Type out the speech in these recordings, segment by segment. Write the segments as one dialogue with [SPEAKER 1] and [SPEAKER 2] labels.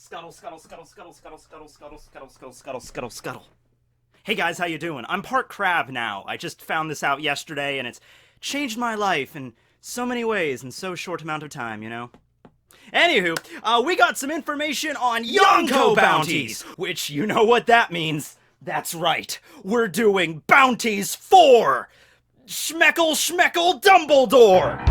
[SPEAKER 1] Scuttle, scuttle, scuttle, scuttle, scuttle, scuttle, scuttle, scuttle, scuttle, scuttle, scuttle, scuttle. Hey guys, how you doing? I'm part crab now. I just found this out yesterday, and it's changed my life in so many ways in so short amount of time, you know? Anywho, we got some information on Yonko Bounties, which you know what that means. That's right, we're doing Bounties for Schmeckle Schmeckle Dumbledore!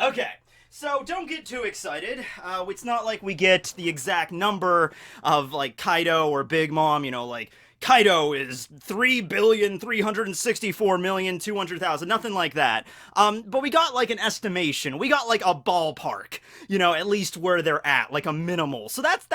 [SPEAKER 1] Okay, so don't get too excited. It's not like we get the exact number of, like, Kaido or Big Mom, you know, like, Kaido is 3,364,200,000, nothing like that. But we got, like, an estimation. We got, like, a ballpark, you know, at least where they're at, like a minimal. So that's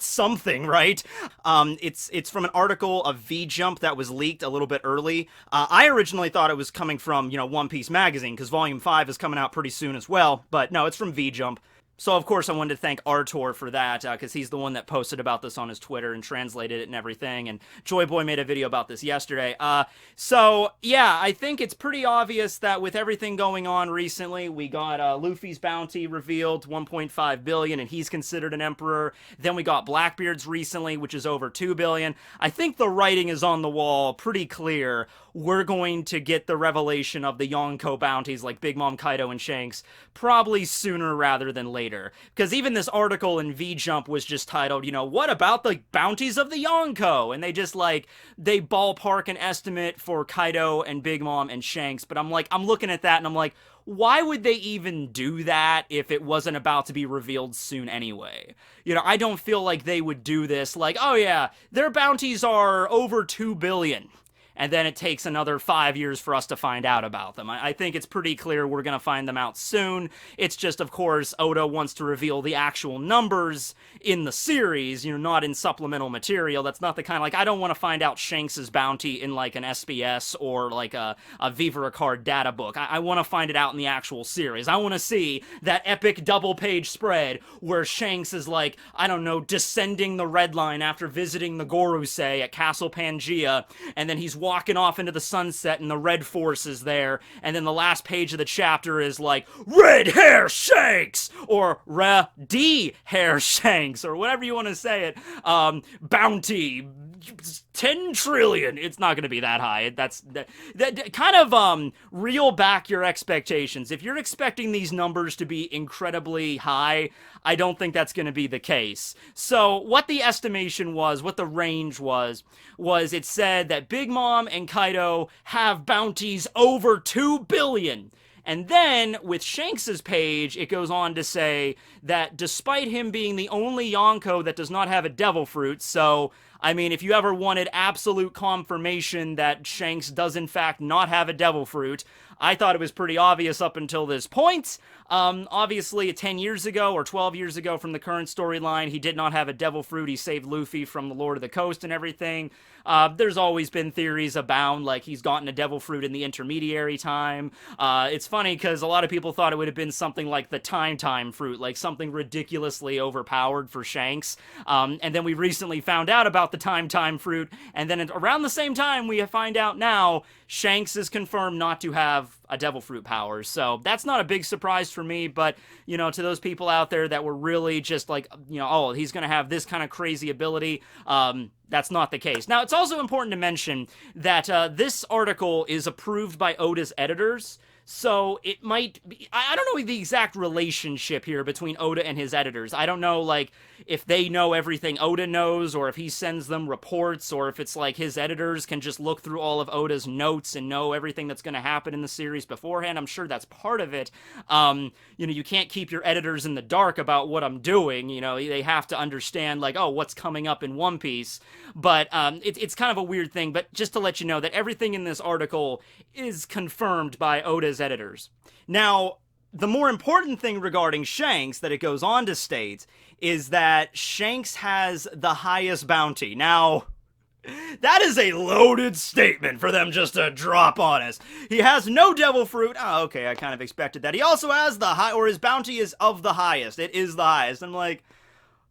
[SPEAKER 1] something, right? It's from an article of V-Jump that was leaked a little bit early. I originally thought it was coming from, you know, One Piece magazine, because Volume 5 is coming out pretty soon as well, but no, it's from V-Jump. So, of course, I wanted to thank Artor for that, because he's the one that posted about this on his Twitter and translated it and everything, and Joy Boy made a video about this yesterday. So, yeah, I think it's pretty obvious that with everything going on recently, we got Luffy's bounty revealed, 1.5 billion, and he's considered an emperor. Then we got Blackbeard's recently, which is over 2 billion. I think the writing is on the wall pretty clear. We're going to get the revelation of the Yonko bounties like Big Mom, Kaido, and Shanks probably sooner rather than later. Because even this article in V-Jump was just titled, you know, what about the bounties of the Yonko? And they just, like, they ballpark an estimate for Kaido and Big Mom and Shanks. But I'm looking at that and I'm like, why would they even do that if it wasn't about to be revealed soon anyway? You know, I don't feel like they would do this like, oh yeah, their bounties are over 2 billion. And then it takes another 5 years for us to find out about them. I think it's pretty clear we're going to find them out soon. It's just, of course, Oda wants to reveal the actual numbers in the series, you know, not in supplemental material. That's not the kind of, like, I don't want to find out Shanks' bounty in, like, an SBS or, like, a Viva Ricard data book. I want to find it out in the actual series. I want to see that epic double-page spread where Shanks is, like, I don't know, descending the Red Line after visiting the Gorosei at Castle Pangaea, and then he's walking off into the sunset and the Red Force is there, and then the last page of the chapter is like, Red Hair Shanks! Or Red Hair Shanks, or whatever you want to say it. Bounty 10 trillion. It's not going to be that high. That kind of reel back your expectations. If you're expecting these numbers to be incredibly high, I don't think that's going to be the case. So what the estimation was, what the range was it said that Big Mom and Kaido have bounties over 2 billion. And then, with Shanks' page, it goes on to say that despite him being the only Yonko that does not have a devil fruit, so, I mean, if you ever wanted absolute confirmation that Shanks does in fact not have a devil fruit, I thought it was pretty obvious up until this point. Obviously, 10 years ago or 12 years ago from the current storyline, he did not have a devil fruit. He saved Luffy from the Lord of the Coast and everything. There's always been theories abound, like he's gotten a devil fruit in the intermediary time. It's funny because a lot of people thought it would have been something like the time fruit, like something ridiculously overpowered for Shanks. And then we recently found out about the time fruit, and then around the same time we find out now Shanks is confirmed not to have a devil fruit power. So that's not a big surprise for me, but, you know, to those people out there that were really just like, you know, oh, he's going to have this kind of crazy ability, that's not the case. Now, it's also important to mention that this article is approved by Oda's editors, so it might be, I don't know the exact relationship here between Oda and his editors. I don't know, like, if they know everything Oda knows, or if he sends them reports, or if it's like his editors can just look through all of Oda's notes and know everything that's going to happen in the series beforehand. I'm sure that's part of it. You know, you can't keep your editors in the dark about what I'm doing. You know, they have to understand, like, oh, what's coming up in One Piece. But it's kind of a weird thing, but just to let you know that everything in this article is confirmed by Oda's editors. Now, the more important thing regarding Shanks that it goes on to state is that Shanks has the highest bounty. Now, that is a loaded statement for them just to drop on us. He has no devil fruit. Oh, okay, I kind of expected that. He also has his bounty is of the highest. It is the highest. I'm like,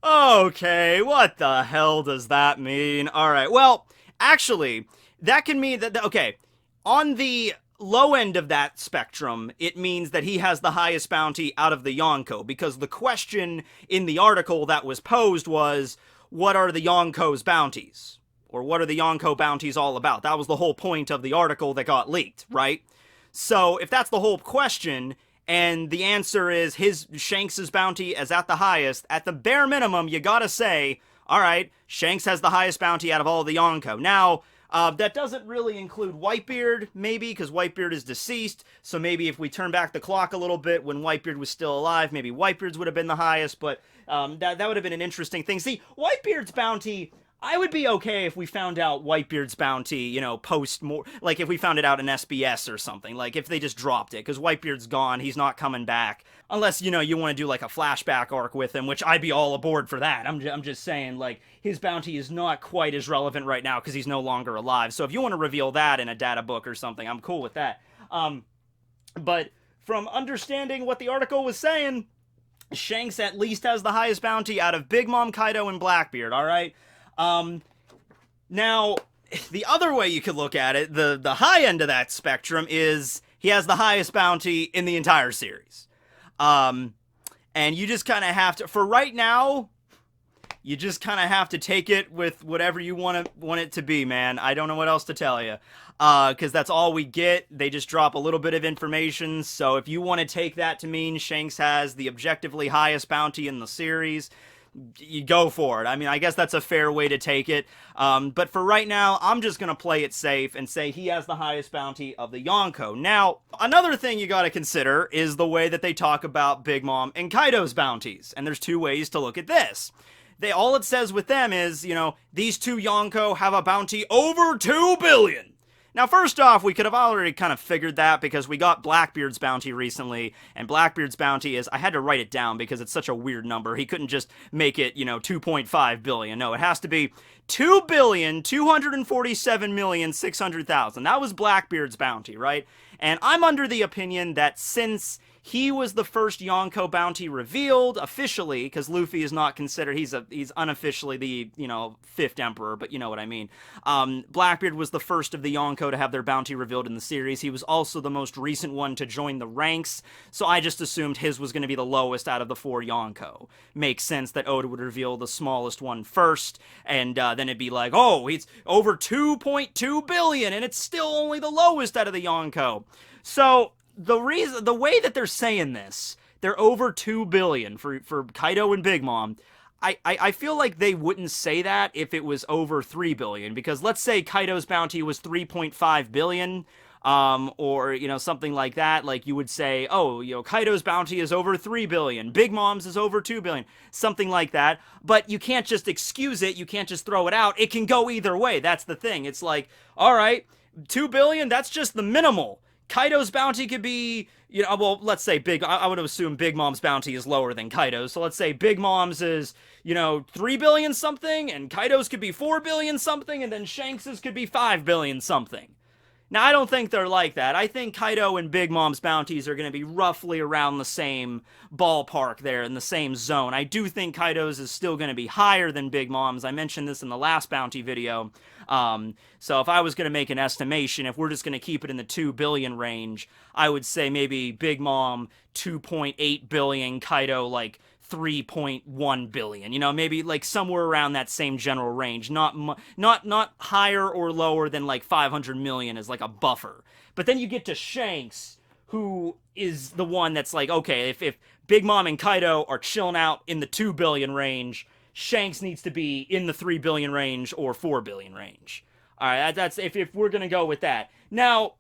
[SPEAKER 1] okay, what the hell does that mean? All right, well, actually, that can mean that, okay, on the low end of that spectrum, it means that he has the highest bounty out of the Yonko, because the question in the article that was posed was, what are the Yonko's bounties? Or what are the Yonko bounties all about? That was the whole point of the article that got leaked, right? So if that's the whole question, and the answer is Shanks' bounty is at the highest, at the bare minimum, you gotta say, alright, Shanks has the highest bounty out of all of the Yonko. Now, that doesn't really include Whitebeard, maybe, because Whitebeard is deceased, so maybe if we turn back the clock a little bit when Whitebeard was still alive, maybe Whitebeard's would have been the highest, but that would have been an interesting thing. See, Whitebeard's bounty, I would be okay if we found out Whitebeard's bounty, you know, like if we found it out in SBS or something, like if they just dropped it, because Whitebeard's gone, he's not coming back, unless, you know, you want to do like a flashback arc with him, which I'd be all aboard for that. I'm just saying, like, his bounty is not quite as relevant right now because he's no longer alive, so if you want to reveal that in a data book or something, I'm cool with that. But from understanding what the article was saying, Shanks at least has the highest bounty out of Big Mom, Kaido, and Blackbeard, alright? Now, the other way you could look at it, the high end of that spectrum, is he has the highest bounty in the entire series. And you just kind of have to, for right now, you just kind of have to take it with whatever you want it to be, man. I don't know what else to tell you. Because that's all we get. They just drop a little bit of information, so if you want to take that to mean Shanks has the objectively highest bounty in the series, you go for it. I mean, I guess that's a fair way to take it. But for right now, I'm just going to play it safe and say he has the highest bounty of the Yonko. Now, another thing you got to consider is the way that they talk about Big Mom and Kaido's bounties. And there's two ways to look at this. All it says with them is, you know, these two Yonko have a bounty over 2 billion. Now, first off, we could have already kind of figured that because we got Blackbeard's bounty recently, and Blackbeard's bounty is, I had to write it down because it's such a weird number. He couldn't just make it, you know, 2.5 billion. No, it has to be 2,247,600,000. That was Blackbeard's bounty, right? And I'm under the opinion that since he was the first Yonko bounty revealed officially, because Luffy is not considered, he's unofficially the, you know, 5th emperor, but you know what I mean. Blackbeard was the first of the Yonko to have their bounty revealed in the series. He was also the most recent one to join the ranks, so I just assumed his was going to be the lowest out of the 4 Yonko. Makes sense that Oda would reveal the smallest one first, and then it'd be like, oh, it's over 2.2 billion, and it's still only the lowest out of the Yonko. So the way that they're saying this, they're over 2 billion for Kaido and Big Mom. I feel like they wouldn't say that if it was over 3 billion, because let's say Kaido's bounty was 3.5 billion, or, you know, something like that. Like, you would say, oh, you know, Kaido's bounty is over 3 billion, Big Mom's is over 2 billion, something like that. But you can't just excuse it, you can't just throw it out. It can go either way, that's the thing. It's like, alright, 2 billion, that's just the minimal. Kaido's bounty could be, you know, well, let's say I would assume Big Mom's bounty is lower than Kaido's, so let's say Big Mom's is, you know, 3 billion something, and Kaido's could be 4 billion something, and then Shanks's could be 5 billion something. Now, I don't think they're like that. I think Kaido and Big Mom's bounties are going to be roughly around the same ballpark there, in the same zone. I do think Kaido's is still going to be higher than Big Mom's. I mentioned this in the last bounty video. So if I was going to make an estimation, if we're just going to keep it in the 2 billion range, I would say maybe Big Mom 2.8 billion, Kaido like 3.1 billion, you know, maybe like somewhere around that same general range, not higher or lower than like 500 million as like a buffer. But then you get to Shanks, who is the one that's like, okay, if Big Mom and Kaido are chilling out in the 2 billion range, Shanks needs to be in the 3 billion range or 4 billion range. Alright, that's if we're gonna go with that. Now,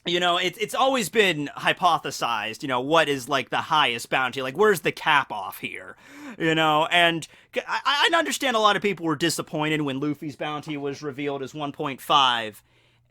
[SPEAKER 1] you know, it's always been hypothesized, you know, what is like the highest bounty, like where's the cap off here, you know, and I understand a lot of people were disappointed when Luffy's bounty was revealed as 1.5,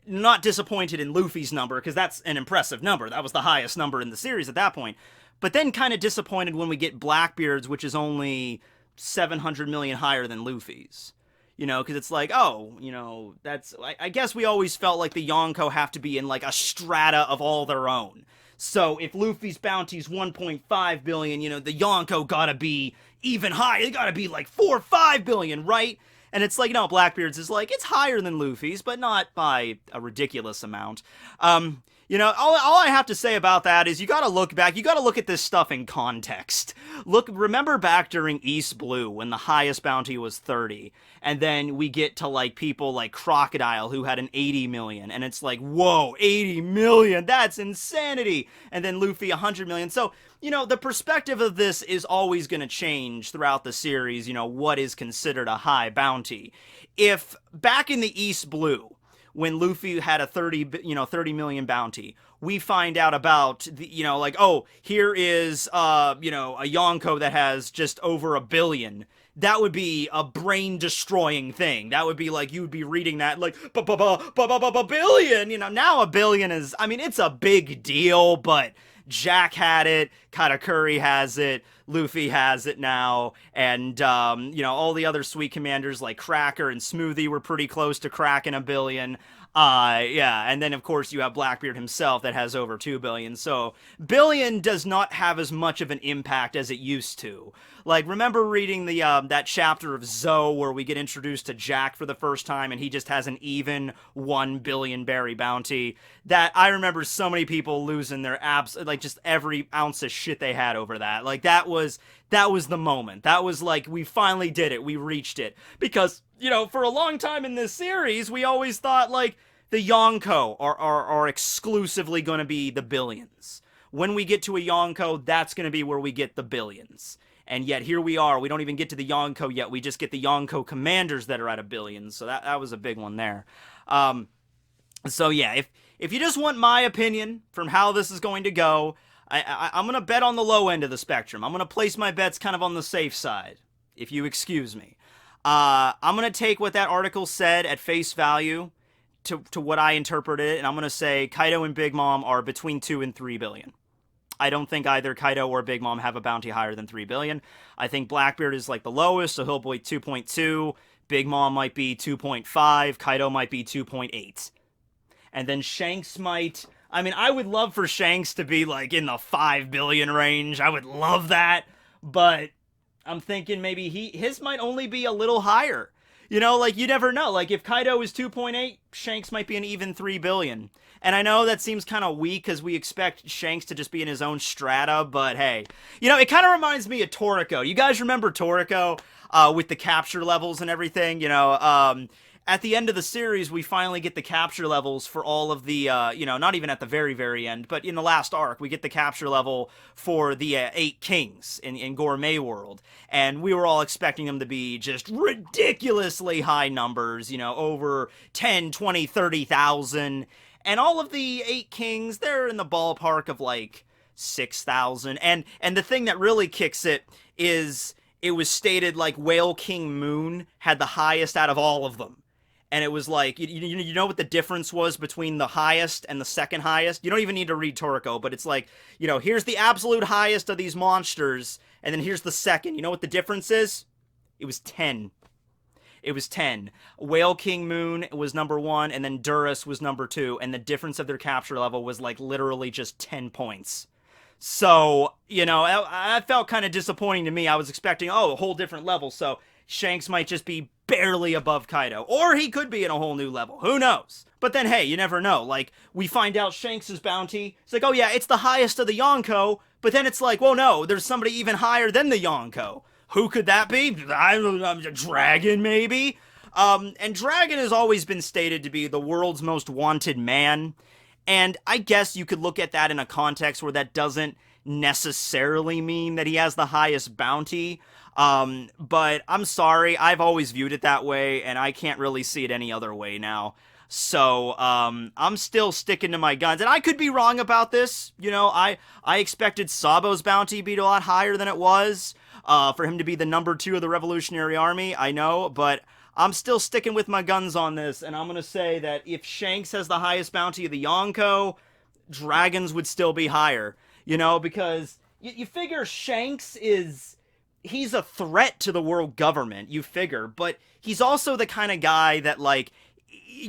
[SPEAKER 1] not disappointed in Luffy's number, because that's an impressive number, that was the highest number in the series at that point, but then kind of disappointed when we get Blackbeard's, which is only 700 million higher than Luffy's. You know, because it's like, oh, you know, that's, I guess we always felt like the Yonko have to be in, like, a strata of all their own. So, if Luffy's bounty's 1.5 billion, you know, the Yonko gotta be even higher. It gotta be, like, 4 or 5 billion, right? And it's like, you know, Blackbeard's is like, it's higher than Luffy's, but not by a ridiculous amount. You know, all I have to say about that is you gotta look back, you gotta look at this stuff in context. Remember back during East Blue when the highest bounty was 30, and then we get to like people like Crocodile who had an 80 million, and it's like, whoa, 80 million, that's insanity! And then Luffy 100 million. So, you know, the perspective of this is always gonna change throughout the series, you know, what is considered a high bounty. If back in the East Blue, when Luffy had a 30 million bounty, we find out about the, you know, like, oh, here is, you know, a Yonko that has just over 1 billion. That would be a brain-destroying thing. That would be like, you would be reading that like, billion! You know, now 1 billion is, I mean, it's a big deal, but Jack had it, Katakuri has it, Luffy has it now, and, you know, all the other sweet commanders like Cracker and Smoothie were pretty close to cracking 1 billion. Yeah, and then of course you have Blackbeard himself that has over 2 billion, so billion does not have as much of an impact as it used to. Like, remember reading the, that chapter of Zoe where we get introduced to Jack for the first time and he just has an even 1 billion berry bounty? That, I remember so many people losing their like, just every ounce of shit they had over that. Like, that was the moment. That was like, we finally did it. We reached it. Because, you know, for a long time in this series, we always thought, like, the Yonko are exclusively going to be the billions. When we get to a Yonko, that's going to be where we get the billions. And yet, here we are. We don't even get to the Yonko yet. We just get the Yonko commanders that are at 1 billion. So that was a big one there. So yeah, if you just want my opinion from how this is going to go, I'm going to bet on the low end of the spectrum. I'm going to place my bets kind of on the safe side, if you excuse me. I'm going to take what that article said at face value to what I interpreted, and I'm going to say Kaido and Big Mom are between 2 and 3 billion. I don't think either Kaido or Big Mom have a bounty higher than 3 billion. I think Blackbeard is like the lowest, so he'll be 2.2. Big Mom might be 2.5. Kaido might be 2.8. And then Shanks might... I mean, I would love for Shanks to be like in the 5 billion range. I would love that. But I'm thinking maybe his might only be a little higher. You know, like, you never know. Like, if Kaido is 2.8, Shanks might be an even 3 billion. And I know that seems kind of weak because we expect Shanks to just be in his own strata, but hey. You know, it kind of reminds me of Toriko. You guys remember Toriko with the capture levels and everything? You know, at the end of the series, we finally get the capture levels for all of the, you know, not even at the very, very end, but in the last arc, we get the capture level for the 8 Kings in Gourmet World. And we were all expecting them to be just ridiculously high numbers, you know, over 10, 20, 30,000. And all of the 8 Kings, they're in the ballpark of like 6,000. And the thing that really kicks it is it was stated like Whale King Moon had the highest out of all of them. And it was like, you know what the difference was between the highest and the second highest? You don't even need to read Toriko, but it's like, you know, here's the absolute highest of these monsters, and then here's the second. You know what the difference is? It was 10. It was 10. Whale King Moon was number 1, and then Durus was number 2, and the difference of their capture level was like literally just 10 points. So, you know, I felt kind of disappointing to me. I was expecting, oh, a whole different level, so Shanks might just be barely above Kaido. Or he could be in a whole new level. Who knows? But then, hey, you never know. Like, we find out Shanks' bounty. It's like, oh yeah, it's the highest of the Yonko. But then it's like, well, no, there's somebody even higher than the Yonko. Who could that be? I don't know, Dragon, maybe? And Dragon has always been stated to be the world's most wanted man. And I guess you could look at that in a context where that doesn't necessarily mean that he has the highest bounty. But I'm sorry, I've always viewed it that way, and I can't really see it any other way now. So, I'm still sticking to my guns, and I could be wrong about this. You know, I expected Sabo's bounty to be a lot higher than it was, for him to be the number 2 of the Revolutionary Army, I know, but I'm still sticking with my guns on this, and I'm gonna say that if Shanks has the highest bounty of the Yonko, Dragons would still be higher. You know, because you figure Shanks he's a threat to the world government, you figure, but he's also the kind of guy that, like,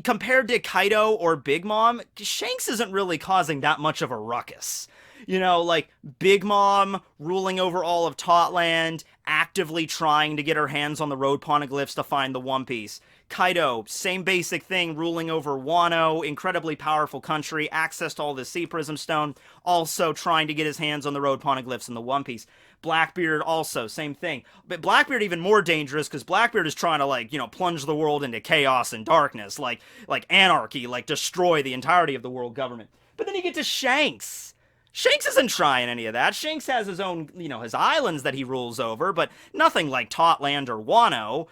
[SPEAKER 1] compared to Kaido or Big Mom, Shanks isn't really causing that much of a ruckus. You know, like, Big Mom ruling over all of Totland, actively trying to get her hands on the road poneglyphs to find the One Piece. Kaido, same basic thing, ruling over Wano, incredibly powerful country, access to all the Sea Prism Stone, also trying to get his hands on the road poneglyphs and the One Piece. Blackbeard also, same thing. But Blackbeard even more dangerous because Blackbeard is trying to, like, plunge the world into chaos and darkness, like anarchy, like destroy the entirety of the world government. But then you get to Shanks. Shanks isn't trying any of that. Shanks has his own, his islands that he rules over, but nothing like Totland or Wano.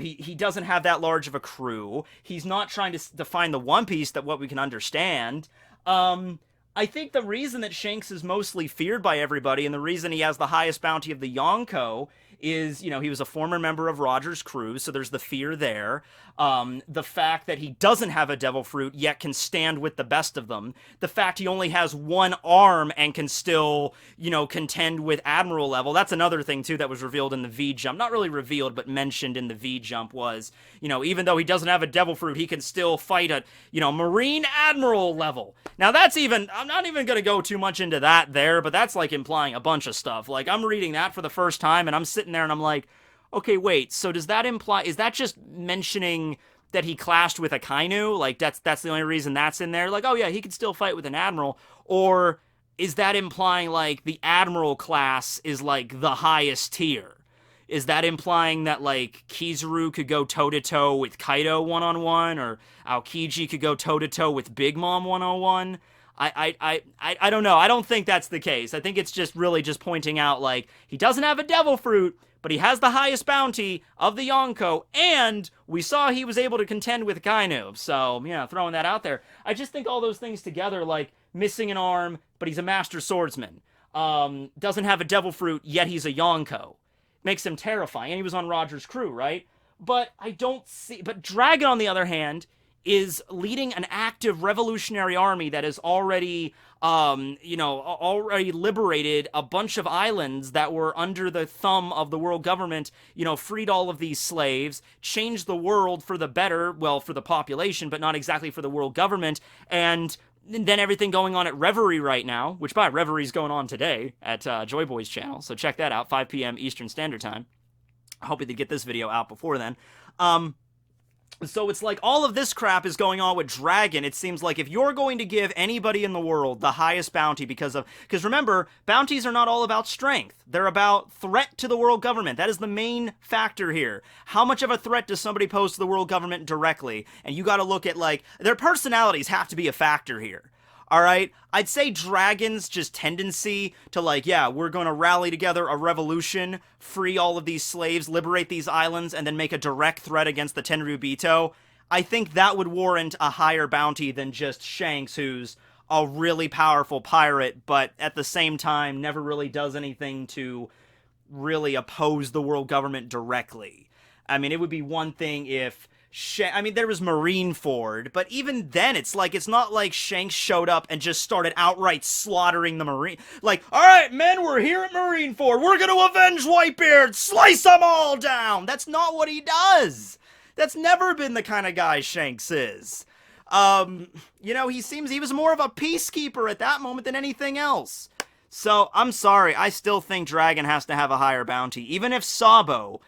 [SPEAKER 1] He doesn't have that large of a crew. He's not trying to find the One Piece that what we can understand. I think the reason that Shanks is mostly feared by everybody and the reason he has the highest bounty of the Yonko is, he was a former member of Roger's crew, so there's the fear there. The fact that he doesn't have a devil fruit yet can stand with the best of them. The fact he only has one arm and can still, contend with admiral level. That's another thing, too, that was revealed in the V-Jump. Not really revealed, but mentioned in the V-Jump was, even though he doesn't have a devil fruit, he can still fight at, marine admiral level. Now, I'm not even going to go too much into that there, but that's, like, implying a bunch of stuff. Like, I'm reading that for the first time, and I'm sitting there and I'm like, okay, wait, so does that imply, is that just mentioning that he clashed with a Kainu? Like, that's the only reason that's in there? Like, oh yeah, he could still fight with an admiral. Or is that implying, like, the admiral class is, like, the highest tier? Is that implying that, like, Kizaru could go toe-to-toe with Kaido one-on-one, or Aokiji could go toe-to-toe with Big Mom one-on-one? I don't know. I don't think that's the case. I think it's just really just pointing out, like, he doesn't have a devil fruit, but he has the highest bounty of the Yonko, and we saw he was able to contend with Kainu. So, throwing that out there. I just think all those things together, like, missing an arm, but he's a master swordsman. Doesn't have a devil fruit, yet he's a Yonko. Makes him terrifying, and he was on Roger's crew, right? But Dragon, on the other hand, is leading an active revolutionary army that is already, already liberated a bunch of islands that were under the thumb of the world government, freed all of these slaves, changed the world for the better, well, for the population, but not exactly for the world government, and then everything going on at Reverie right now, which by Reverie's going on today at Joy Boy's channel, so check that out, 5 p.m. Eastern Standard Time. I hope they get this video out before then. So it's like all of this crap is going on with Dragon. It seems like if you're going to give anybody in the world the highest bounty because remember, bounties are not all about strength. They're about threat to the world government. That is the main factor here. How much of a threat does somebody pose to the world government directly? And you got to look at, like, their personalities have to be a factor here. All right, I'd say Dragon's just tendency to, like, yeah, we're going to rally together a revolution, free all of these slaves, liberate these islands, and then make a direct threat against the Tenryubito. I think that would warrant a higher bounty than just Shanks, who's a really powerful pirate, but at the same time never really does anything to really oppose the world government directly. I mean, it would be one thing if there was Marineford, but even then, it's not like Shanks showed up and just started outright slaughtering the Marine. Like, alright, men, we're here at Marineford. We're gonna avenge Whitebeard. Slice them all down. That's not what he does. That's never been the kind of guy Shanks is. He was more of a peacekeeper at that moment than anything else. So, I'm sorry. I still think Dragon has to have a higher bounty. Even if Sabo,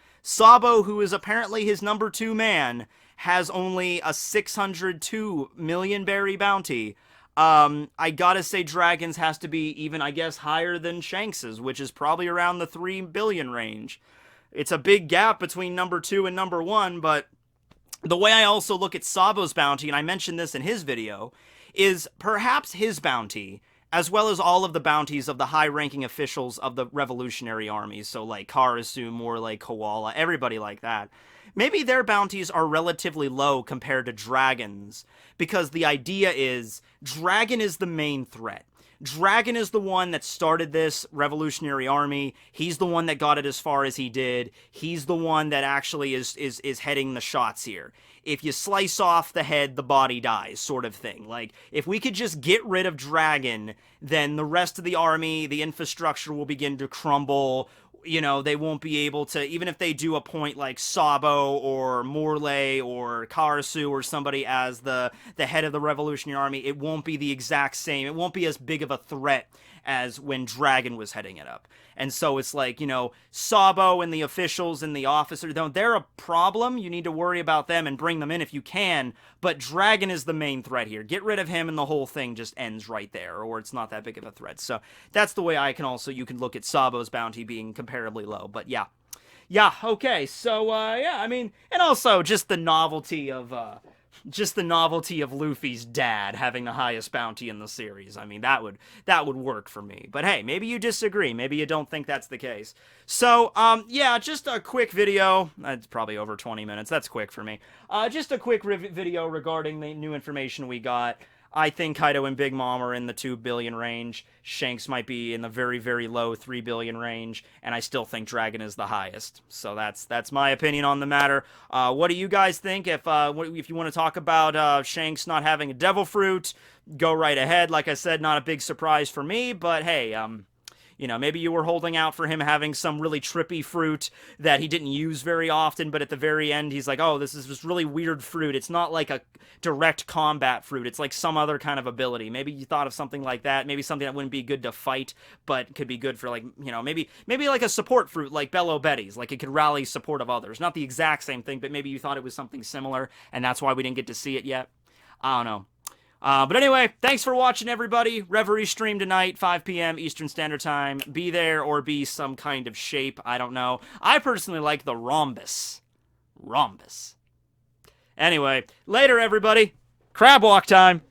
[SPEAKER 1] who is apparently his number 2 man, has only a 602 million berry bounty. I gotta say Dragon's has to be even, I guess, higher than Shanks's, which is probably around the 3 billion range. It's a big gap between number 2 and number 1, but the way I also look at Sabo's bounty, and I mentioned this in his video, is perhaps his bounty, as well as all of the bounties of the high-ranking officials of the Revolutionary Army, so like Karasu, Morley, Koala, everybody like that. Maybe their bounties are relatively low compared to Dragon's, because the idea is Dragon is the main threat. Dragon is the one that started this Revolutionary Army. He's the one that got it as far as he did. He's the one that actually is heading the shots here. If you slice off the head, the body dies, sort of thing. Like, if we could just get rid of Dragon, then the rest of the army, the infrastructure will begin to crumble. They won't be able to, even if they do appoint like Sabo or Morley or Karasu or somebody as the head of the Revolutionary Army, it won't be the exact same. It won't be as big of a threat as when Dragon was heading it up. And so it's like, you know, Sabo and the officials and the officer, they're a problem. You need to worry about them and bring them in if you can. But Dragon is the main threat here. Get rid of him and the whole thing just ends right there, or it's not that big of a threat. So that's the way you can look at Sabo's bounty being comparably low. But yeah. Yeah, okay. So, yeah, I mean, and also just the novelty of Luffy's dad having the highest bounty in the series. I mean, that would work for me. But hey, maybe you disagree. Maybe you don't think that's the case. So, yeah, just a quick video. It's probably over 20 minutes. That's quick for me. Just a quick video regarding the new information we got. I think Kaido and Big Mom are in the 2 billion range. Shanks might be in the very, very low 3 billion range, and I still think Dragon is the highest. So that's my opinion on the matter. What do you guys think? If you want to talk about Shanks not having a devil fruit, go right ahead. Like I said, not a big surprise for me, but hey, you know, maybe you were holding out for him having some really trippy fruit that he didn't use very often, but at the very end, he's like, oh, this is this really weird fruit. It's not like a direct combat fruit. It's like some other kind of ability. Maybe you thought of something like that. Maybe something that wouldn't be good to fight, but could be good for, like, you know, maybe like a support fruit like Bello Betty's. Like, it could rally support of others. Not the exact same thing, but maybe you thought it was something similar, and that's why we didn't get to see it yet. I don't know. But anyway, thanks for watching, everybody. Reverie stream tonight, 5 p.m. Eastern Standard Time. Be there or be some kind of shape. I don't know. I personally like the rhombus. Rhombus. Anyway, later, everybody. Crab walk time.